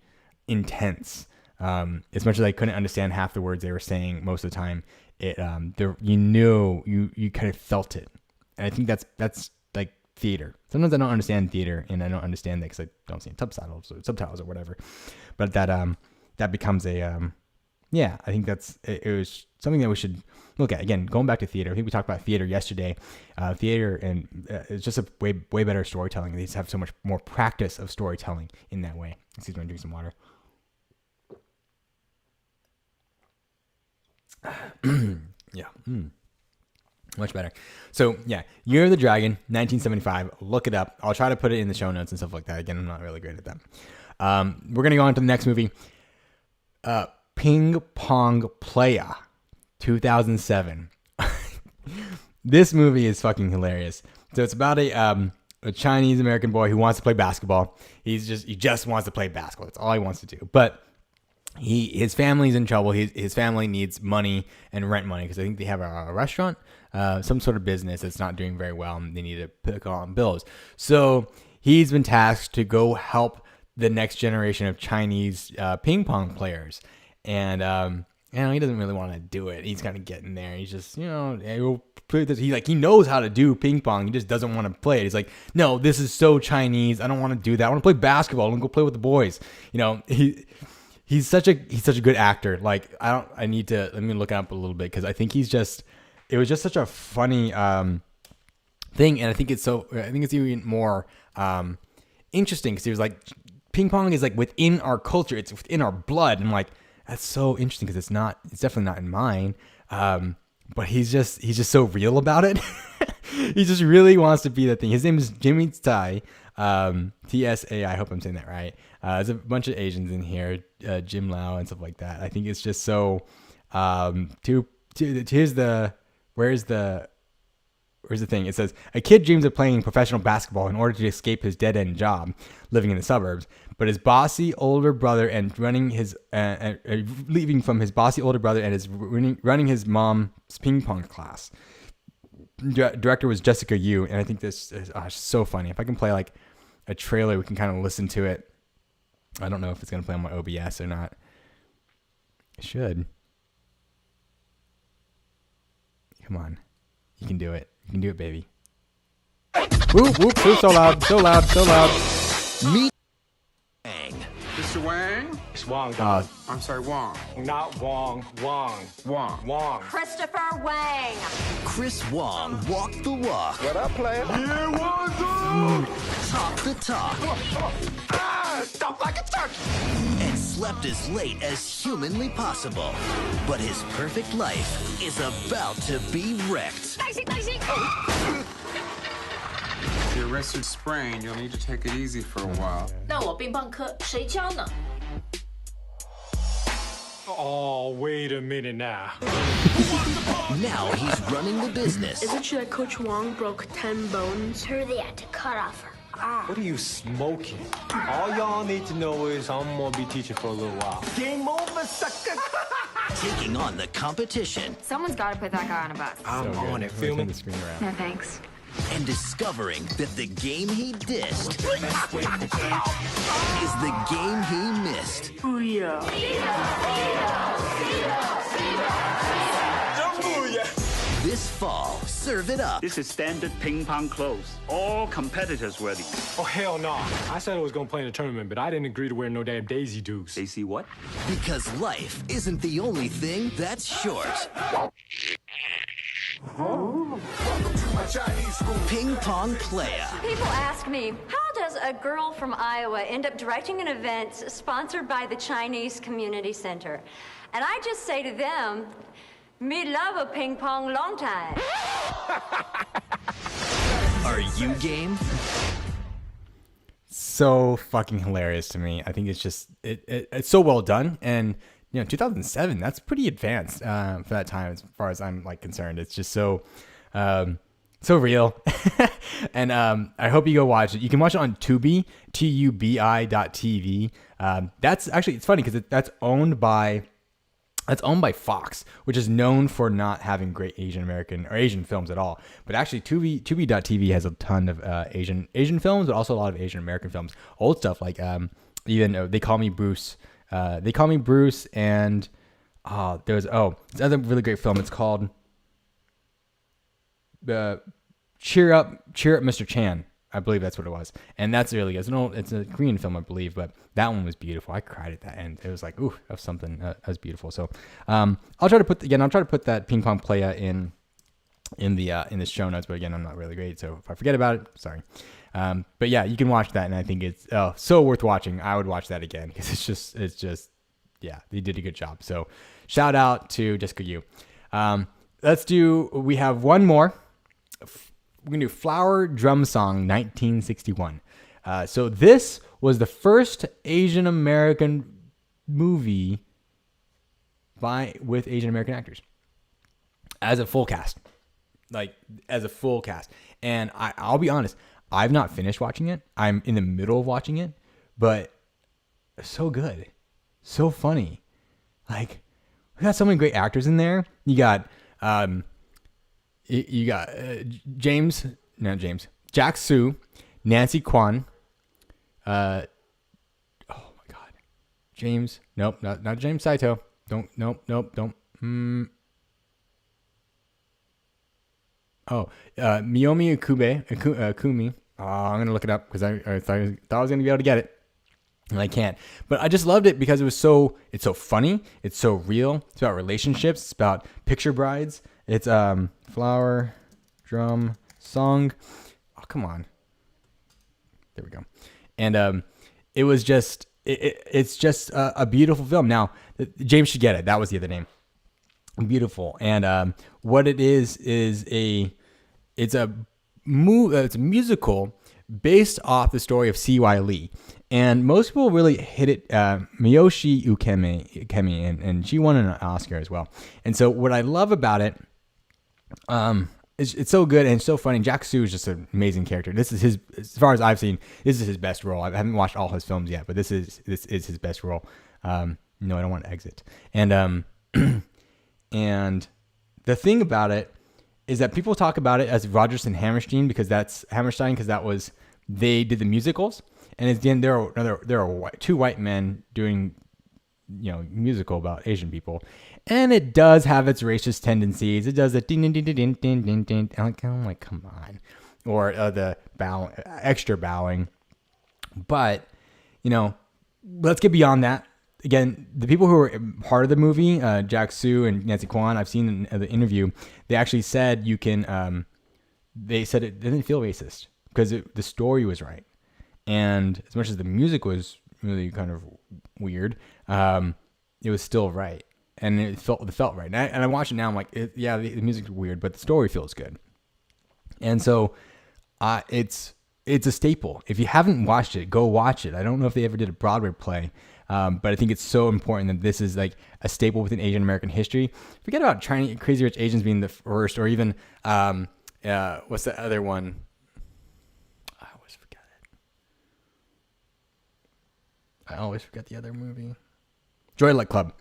intense. As much as I couldn't understand half the words they were saying most of the time, you kind of felt it. And I think that's like theater. Sometimes I don't understand theater, and I don't understand that because I don't see subtitles or whatever. But that becomes I think it was something that we should look at. Again, going back to theater, I think we talked about theater yesterday. Theater, and it's just a way better storytelling. They just have so much more practice of storytelling in that way. Excuse me, I'm drinking some water. Yeah. Much better. So yeah, Year of the Dragon, 1975. Look it up. I'll try to put it in the show notes and stuff like that. Again, I'm not really great at that. We're going to go on to the next movie. Ping Pong Playa, 2007. This movie is fucking hilarious. So it's about a Chinese American boy who wants to play basketball. He just wants to play basketball. That's all he wants to do. But his family's in trouble. His family needs money and rent money because I think they have a restaurant. some sort of business that's not doing very well, and they need to pick on bills. So he's been tasked to go help the next generation of Chinese ping pong players, and he doesn't really want to do it. He's kind of getting there. He's just, he'll play this. He knows how to do ping pong. He just doesn't want to play it. He's like, no, this is so Chinese. I don't want to do that. I want to play basketball. I want to go play with the boys. He's such a good actor. Like, let me look up a little bit, because I think it was just such a funny thing, and I think it's even more interesting, because he was like, ping pong is like within our culture. It's within our blood. And I'm like, that's so interesting, because it's definitely not in mine. But he's just so real about it. He just really wants to be that thing. His name is Jimmy Tsai, TSA. I hope I'm saying that right. There's a bunch of Asians in here, Jim Lau and stuff like that. I think it's just so. Where's the thing? It says, a kid dreams of playing professional basketball in order to escape his dead-end job living in the suburbs. But his bossy older brother and leaving from his bossy older brother and is running his mom's ping pong class. Director was Jessica Yu, and I think this is so funny. If I can play like a trailer, we can kind of listen to it. I don't know if it's going to play on my OBS or not. It should. Come on. You can do it. You can do it, baby. Whoop, whoop, whoop, so loud, so loud, so loud. Meet Wang. Mr. Wang? It's Wong. I'm sorry, Wong. Not Wong. Wong. Wong. Wong. Christopher Wang. Chris Wong walked the walk. What up, player? Yeah, what's up? Talk the talk. Stop like a turkey. And slept as late as humanly possible. But his perfect life is about to be wrecked. If you're arrested sprain, you'll need to take it easy for a while. 那我乒乓课谁教呢？ Oh, wait a minute now. Now he's running the business. Isn't she that Coach Wong broke 10 bones? Her they had to cut off her arm. What are you smoking? All y'all need to know is I'm gonna be teaching for a little while. Game over, sucker. Taking on the competition Someone's got to put that guy on a bus. I'm on it, feel me? The screen around. No thanks. and discovering that the game he dissed is the game he missed. This fall, serve it up. This is standard ping pong clothes. All competitors wear these. Oh, hell no. I said I was gonna play in a tournament, but I didn't agree to wear no damn Daisy Dukes. They see what? Because life isn't the only thing that's short. Ping Pong Playa. People ask me, how does a girl from Iowa end up directing an event sponsored by the Chinese Community Center? And I just say to them, me love a ping pong long time. Are you game? So fucking hilarious to me. I think it's just it's so well done, and 2007, that's pretty advanced for that time as far as I'm like concerned. It's just so real. And I hope you go watch it. You can watch it on Tubi, tubi.tv. That's actually, it's funny because that's owned by Fox, which is known for not having great Asian films at all. But actually, Tubi.tv has a ton of Asian films, but also a lot of Asian American films. Old stuff like even They Call Me Bruce. They Call Me Bruce, and there's another really great film. It's called Cheer Up, Mr. Chan. I believe that's what it was, and that's really good. It's a Korean film, I believe, but that one was beautiful. I cried at that end. It was like, ooh, that was something. That was beautiful. So, I'll try to put that Ping Pong Playa in the show notes. But again, I'm not really great, so if I forget about it, sorry. But yeah, you can watch that, and I think it's so worth watching. I would watch that again because it's just yeah, they did a good job. So, shout out to Jessica Yu. We have one more. We're going to do Flower Drum Song 1961. So this was the first Asian American movie with Asian American actors as a full cast. And I'll be honest, I've not finished watching it. I'm in the middle of watching it, but so good. So funny. Like, we got so many great actors in there. You got You got Jack Sue, Nancy Kwan. Oh my God, James. Nope, not James Saito. Don't. Miyomi Akumi. I'm gonna look it up because I thought I was gonna be able to get it, and I can't. But I just loved it because it's so funny, it's so real. It's about relationships. It's about picture brides. It's flower drum song. Oh, come on. There we go. And it was just it's just a beautiful film. Now James should get it. That was the other name. Beautiful. And what it is it's a musical based off the story of C.Y. Lee. And most people really hit it. Miyoshi Ukemi, and she won an Oscar as well. And so what I love about it, it's so good and so funny. Jack Sue is just an amazing character. This is his, as far as I've seen, this is his best role. I haven't watched all his films yet, but this is his best role. No, I don't want to exit. And and the thing about it is that people talk about it as Rodgers and Hammerstein because that was they did the musicals, and at the end there are two white men doing musical about Asian people, and it does have its racist tendencies. It does the ding ding ding ding ding ding ding. I'm like, come on, or the bow, extra bowing. But let's get beyond that. Again, the people who were part of the movie, Jack Sue and Nancy Kwan, I've seen in the interview, they actually said you can. They said it didn't feel racist because the story was right, and as much as the music was really kind of weird, it was still right, and it felt right. And I watch it now. I'm like, the music's weird, but the story feels good, and so it's a staple. If you haven't watched it, go watch it. I don't know if they ever did a Broadway play. But I think it's so important that this is like a staple within Asian American history. Forget about Crazy Rich Asians being the first, or even what's the other one? I always forget the other movie. Joy Luck Club,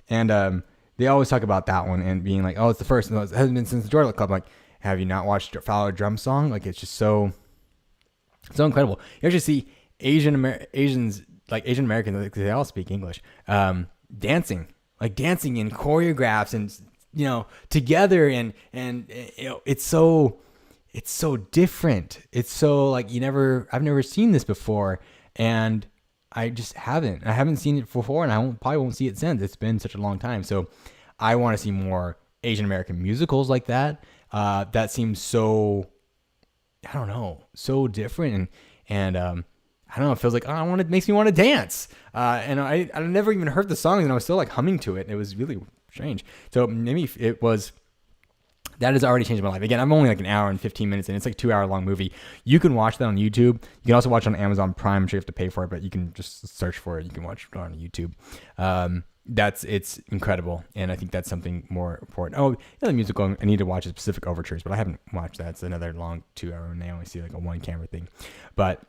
and they always talk about that one and being like, oh, it's the first. No, it hasn't been since the Joy Luck Club. Like, have you not watched Flower Drum Song? Like, it's just so incredible. You actually see Asians. Like Asian Americans, like they all speak English, dancing in choreographs and together and it's so different. It's so like I've never seen this before, and I just haven't. I haven't seen it before, and I probably won't see it since. It's been such a long time. So I want to see more Asian American musicals like that. That seems so, I don't know, so different and I don't know. It feels like it makes me want to dance. And I never even heard the song, and I was still like humming to it. And it was really strange. So maybe it was that has already changed my life. Again, I'm only like an hour and 15 minutes, and it's like a 2-hour long movie. You can watch that on YouTube. You can also watch it on Amazon Prime. I'm sure you have to pay for it, but you can just search for it. You can watch it on YouTube. It's incredible, and I think that's something more important. Oh, the musical, I need to watch Pacific Overtures, but I haven't watched that. It's another long 2-hour, and I only see like a one camera thing, but.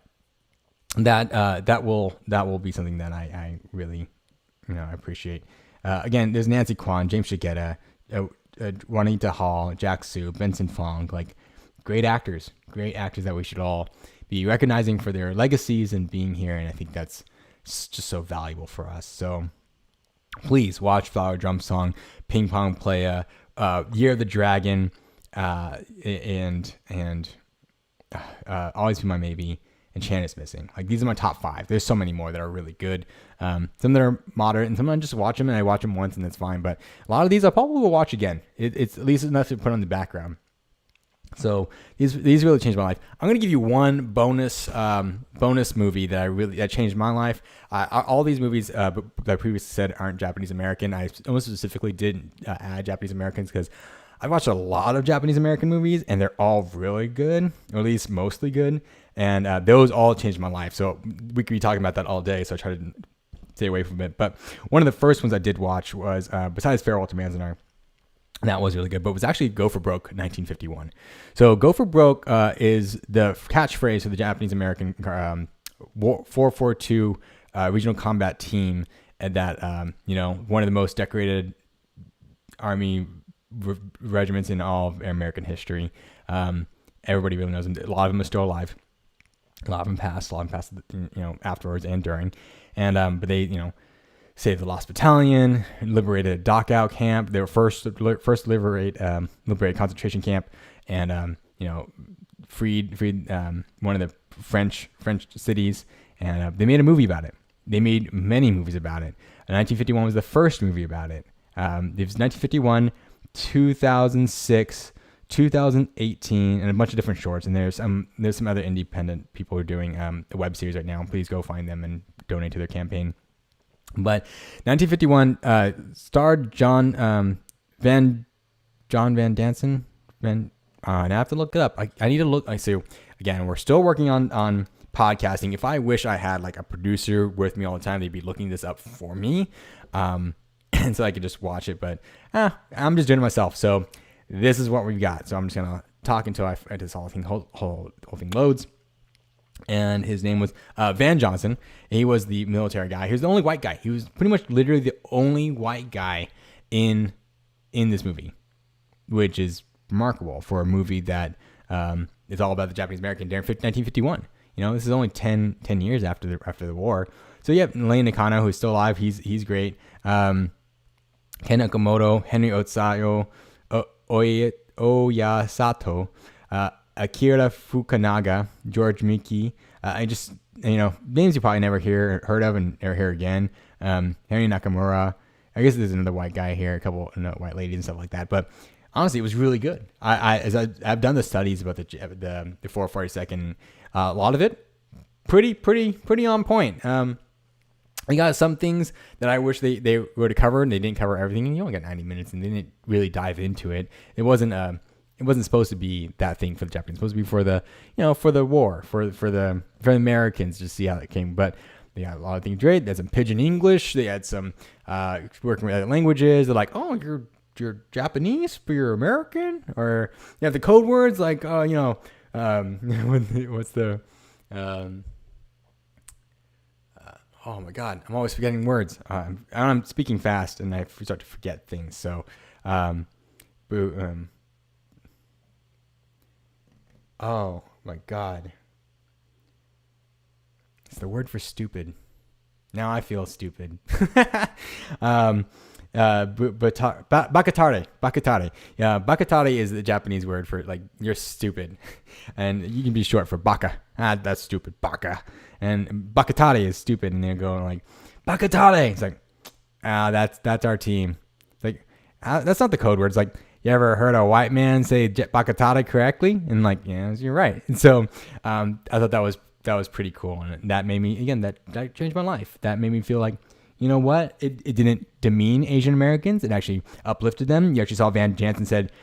That will be something that I really appreciate. Again, there's Nancy Kwan, James Shigeta, Juanita Hall, Jack Sue, Benson Fong, like great actors that we should all be recognizing for their legacies and being here. And I think that's just so valuable for us. So please watch Flower Drum Song, Ping Pong Playa, Year of the Dragon, and Always Be My Maybe. And Chan is Missing. Like, these are my top 5. There's so many more that are really good. Some that are moderate, and some I just watch them, and I watch them once, and that's fine. But a lot of these I probably will watch again. It's at least enough to put on the background. So these really changed my life. I'm gonna give you one bonus movie that changed my life. All these movies that I previously said aren't Japanese American. I almost specifically didn't add Japanese Americans because I've watched a lot of Japanese American movies, and they're all really good, or at least mostly good. And those all changed my life. So we could be talking about that all day. So I try to stay away from it. But one of the first ones I did watch was, besides Farewell to Manzanar, that was really good, but it was actually Go for Broke 1951. So Go for Broke is the catchphrase for the Japanese American 442 regional combat team, and that one of the most decorated army regiments in all of American history. Everybody really knows them. A lot of them are still alive. A lot of them passed. A lot of them passed, afterwards and during. And but they, saved the Lost Battalion, liberated a Dachau camp. They were first to liberate concentration camp, and freed one of the French cities. And they made a movie about it. They made many movies about it. 1951 was the first movie about it. It was 1951, 2006, 2018, and a bunch of different shorts. And there's some other independent people who are doing a web series right now. Please go find them and donate to their campaign. But 1951 starred John Van Dansen. And I have to look it up. I need to look. So again, we're still working on podcasting. If I wish I had like a producer with me all the time, they'd be looking this up for me, and so I could just watch it. But I'm just doing it myself. So this is what we've got. So I'm just gonna talk until this whole thing loads. And his name was Van Johnson. He was the military guy. He was the only white guy. He was pretty much literally the only white guy in this movie, which is remarkable for a movie that is all about the Japanese American during 1951. This is only 10 years after the war. So you have Lane Nakano, who's still alive. He's great. Ken Okamoto, Henry Otsuyo, Oyasato, Akira Fukunaga, George Miki. Names you probably never heard of and never hear again. Henry Nakamura. I guess there's another white guy here, a couple white ladies and stuff like that. But honestly, it was really good. I've done the studies about the 442nd. A lot of it pretty on point. They got some things that I wish they would have covered, and they didn't cover everything. And you only got 90 minutes, and they didn't really dive into it. It wasn't supposed to be that thing for the Japanese. It was supposed to be for the for the war, for the Americans, to see how it came. But they got a lot of things great. They had some pidgin English. They had some working with other languages. They're like, oh, you're Japanese, but you're American, or you have the code words like what's the oh my god, I'm always forgetting words. I'm speaking fast and I start to forget things. So oh my god, it's the word for stupid. Now I feel stupid. Bakatare. Yeah, bakatare is the Japanese word for like you're stupid, and you can be short for baka. That's stupid, baka. And bakatare is stupid, and they're going like bakatare. It's like that's our team. It's like that's not the code word. It's like, you ever heard a white man say bakatare correctly? And like, yeah, you're right. And so I thought that was pretty cool, and that made me, again, that changed my life. That made me feel like, you know what? It didn't demean Asian Americans. It actually uplifted them. You actually saw Van Jansen said,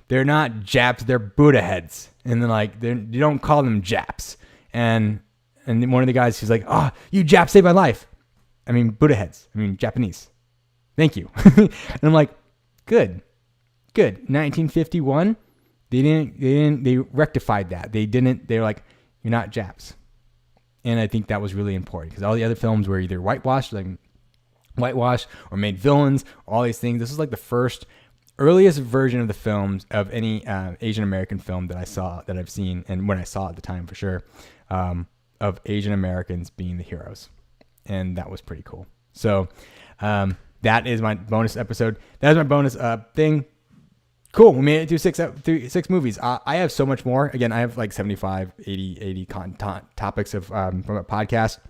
they're not Japs, they're Buddha heads. And then like, you don't call them Japs. And one of the guys, he's like, oh, you Japs saved my life. I mean, Buddha heads. I mean, Japanese. Thank you. And I'm like, good. 1951, they rectified that. They're like, you're not Japs. And I think that was really important, because all the other films were either whitewashed or made villains, all these things. This is like the earliest version of the films of any Asian American film that I've seen, and when I saw at the time for sure, of Asian Americans being the heroes. And that was pretty cool. So that is my bonus episode. That is my bonus thing. Cool. We made it through six movies. I have so much more. Again, I have like 75, 80 topics from a podcast.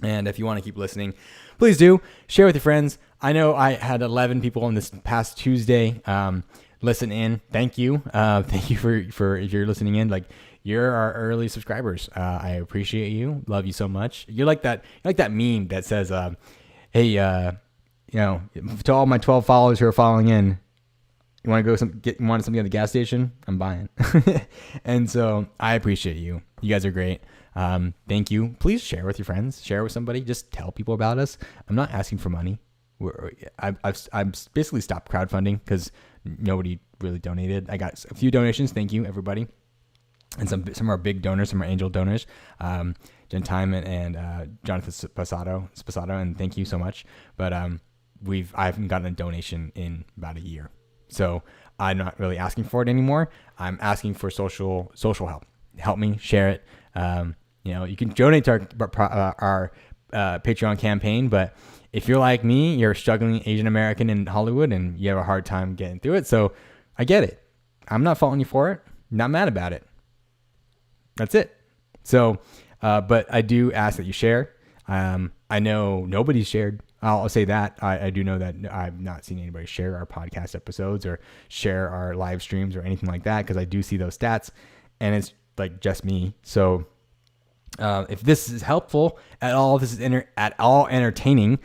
And if you want to keep listening, please do. Share with your friends. I know I had 11 people on this past Tuesday listen in. Thank you. Thank you for if you're listening in. Like, you're our early subscribers. I appreciate you. Love you so much. You're like that meme that says, hey, to all my 12 followers who are following in, you want to go you want something at the gas station? I'm buying. And so I appreciate you. You guys are great. Thank you. Please share with your friends. Share with somebody. Just tell people about us. I'm not asking for money. I've basically stopped crowdfunding because nobody really donated. I got a few donations. Thank you, everybody. And some are big donors, some are angel donors. Jen Time and Jonathan Spasato, and thank you so much. But I haven't gotten a donation in about a year. So I'm not really asking for it anymore. I'm asking for social help. Help me share it. You can donate to our Patreon campaign, but if you're like me, you're a struggling Asian American in Hollywood and you have a hard time getting through it. So I get it. I'm not faulting you for it. Not mad about it. That's it. So, but I do ask that you share. I know nobody's shared. I'll say that. I do know that I've not seen anybody share our podcast episodes or share our live streams or anything like that, because I do see those stats and it's like just me. So if this is helpful at all, this is at all entertaining,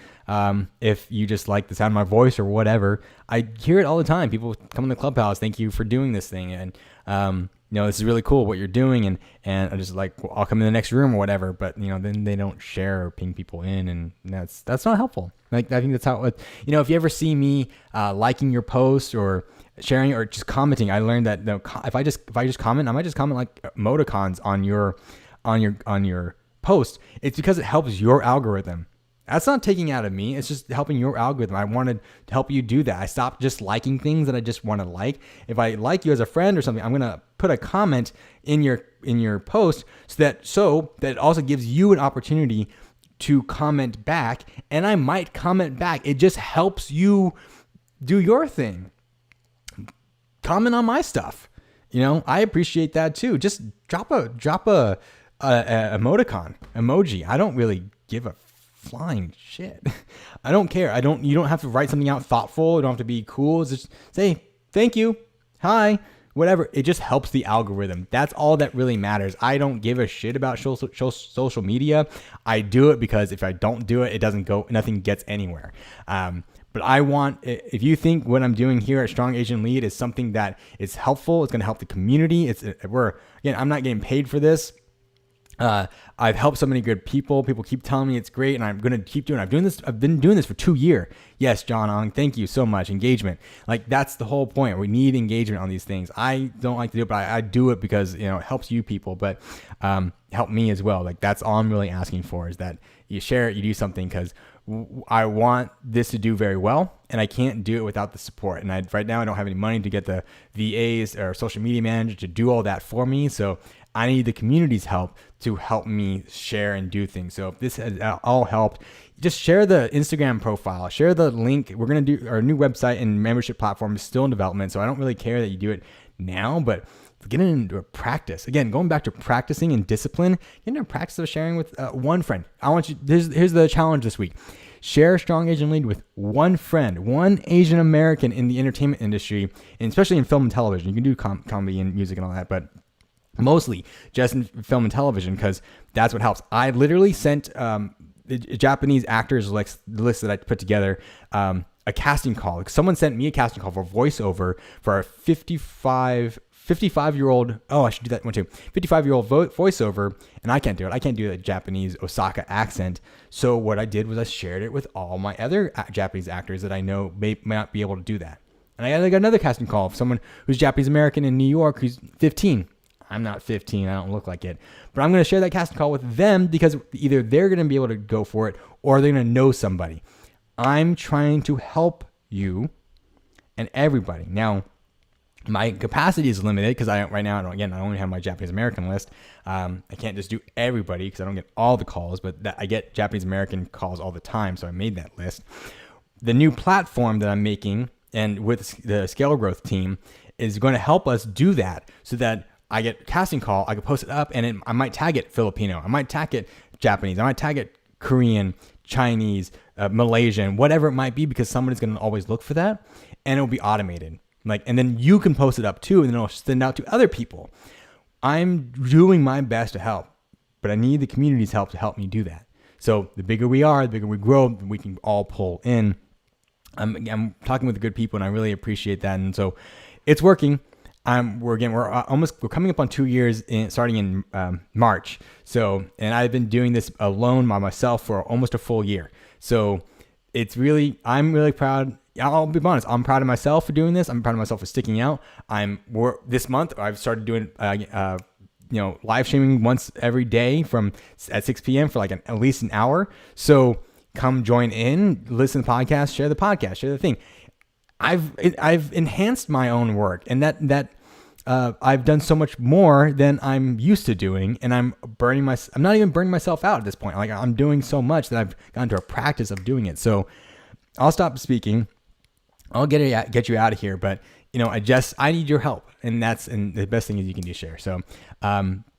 if you just like the sound of my voice or whatever, I hear it all the time. People come in the Clubhouse, thank you for doing this thing. And, this is really cool what you're doing. And I just like, well, I'll come in the next room or whatever, but then they don't share or ping people in, and that's not helpful. Like, I think that's how, if you ever see me, liking your post or sharing or just commenting, I learned that if I just comment, I might just comment like emoticons on your post. It's because it helps your algorithm. That's not taking out of me. It's just helping your algorithm. I wanted to help you do that. I stopped just liking things that I just want to like. If I like you as a friend or something, I'm going to put a comment in your post so that it also gives you an opportunity to comment back, and I might comment back. It just helps you do your thing. Comment on my stuff. I appreciate that too. Just drop a emoticon emoji. I don't really give a flying shit. I don't care. You don't have to write something out thoughtful. You don't have to be cool. Just say thank you, hi, whatever. It just helps the algorithm. That's all that really matters. I don't give a shit about social media. I do it because if I don't do it, it doesn't go, nothing gets anywhere. But if you think what I'm doing here at Strong Asian Lead is something that is helpful, it's going to help the community. I'm not getting paid for this. I've helped so many good people. People keep telling me it's great, and I'm going to keep doing it. I've been doing this for 2 years. Yes, John Ong, thank you so much. Engagement. Like, that's the whole point. We need engagement on these things. I don't like to do it, but I do it because, it helps you people, but help me as well. Like, that's all I'm really asking for, is that you share it, you do something, because I want this to do very well, and I can't do it without the support. And right now I don't have any money to get the VAs or social media manager to do all that for me. So I need the community's help to help me share and do things. So if this has all helped, just share the Instagram profile, share the link. We're going to do our new website and membership platform is still in development. So I don't really care that you do it now, but get into a practice. Again, going back to practicing and discipline, get into a practice of sharing with one friend. Here's the challenge this week. Share Strong Asian Lead with one friend, one Asian American in the entertainment industry, and especially in film and television. You can do comedy and music and all that, but mostly just in film and television, because that's what helps. I literally sent the Japanese actors list that I put together, a casting call. Someone sent me a casting call for voiceover for a 55-year-old, I should do that one too, 55-year-old voiceover, and I can't do it. I can't do the Japanese Osaka accent. So what I did was I shared it with all my other Japanese actors that I know may not be able to do that. And I got another casting call of someone who's Japanese American in New York who's 15. I'm not 15. I don't look like it. But I'm going to share that casting call with them because either they're going to be able to go for it or they're going to know somebody. I'm trying to help you and everybody. Now, my capacity is limited because right now I only have my Japanese American list. I can't just do everybody because I don't get all the calls, but I get Japanese American calls all the time. So I made that list. The new platform that I'm making and with the Scale Growth team is going to help us do that so that I get casting call, I can post it up, and I might tag it Filipino, I might tag it Japanese, I might tag it Korean, Chinese, Malaysian, whatever it might be, because somebody's going to always look for that, and it'll be automated. And then you can post it up too, and then it'll send out to other people. I'm doing my best to help, but I need the community's help to help me do that. So the bigger we are, the bigger we grow, we can all pull in. I'm talking with the good people, and I really appreciate that. And so it's working. We're coming up on 2 years starting in March. So, and I've been doing this alone by myself for almost a full year. So I'm really proud. I'll be honest. I'm proud of myself for doing this. I'm proud of myself for sticking out. This month I've started doing, live streaming once every day at 6 p.m. for at least an hour. So come join in, listen to the podcast, share the thing. I've enhanced my own work, and that I've done so much more than I'm used to doing, and I'm not even burning myself out at this point. Like, I'm doing so much that I've gotten to a practice of doing it. So I'll stop speaking. I'll get you out of here, but I need your help, and the best thing is you can do share. So,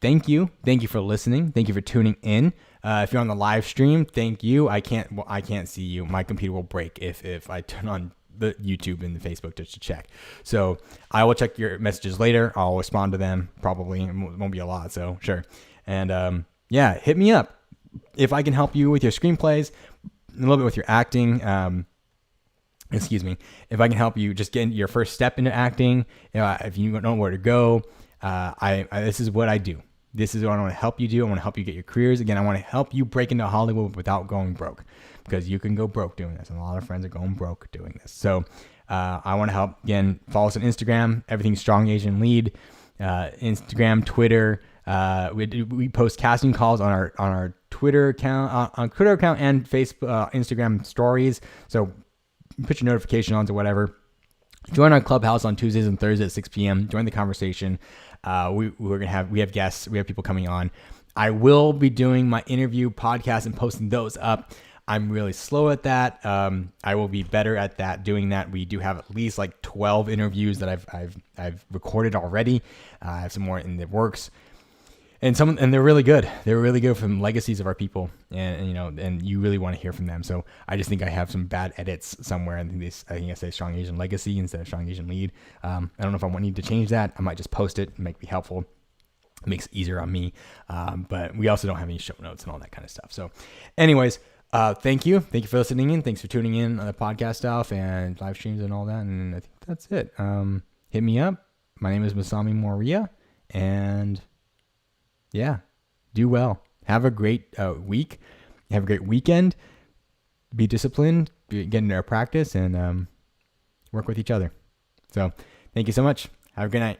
thank you for listening. Thank you for tuning in. If you're on the live stream, thank you. I can't see you. My computer will break if I turn on the YouTube and the Facebook just to check. So I will check your messages later. I'll respond to them probably. It won't be a lot, so sure. And hit me up if I can help you with your screenplays, a little bit with your acting. If I can help you just get your first step into acting, if you don't know where to go, this is what I do. This is what I want to help you do. I want to help you get your careers. Again, I want to help you break into Hollywood without going broke, because you can go broke doing this. And a lot of friends are going broke doing this. So I want to help. Again, follow us on Instagram, everything's Strong Asian Lead, Instagram, Twitter. We post casting calls on our Twitter account, and Facebook, Instagram stories. So put your notification on to whatever. Join our clubhouse on Tuesdays and Thursdays at 6 p.m. Join the conversation. We have guests. We have people coming on. I will be doing my interview podcast and posting those up. I'm really slow at that. I will be better at that. Doing that. We do have at least like 12 interviews that I've recorded already. I have some more in the works. And they're really good. They're really good from legacies of our people, and you really want to hear from them. So I just think I have some bad edits somewhere. I think I say Strong Asian Legacy instead of Strong Asian Lead. I don't know if I need to change that. I might just post it and make me helpful. It makes it easier on me. But we also don't have any show notes and all that kind of stuff. So, anyways, thank you for listening in. Thanks for tuning in on the podcast stuff and live streams and all that. And I think that's it. Hit me up. My name is Masami Moria, and yeah, do well. Have a great week. Have a great weekend. Be disciplined. Get into our practice and work with each other. So thank you so much. Have a good night.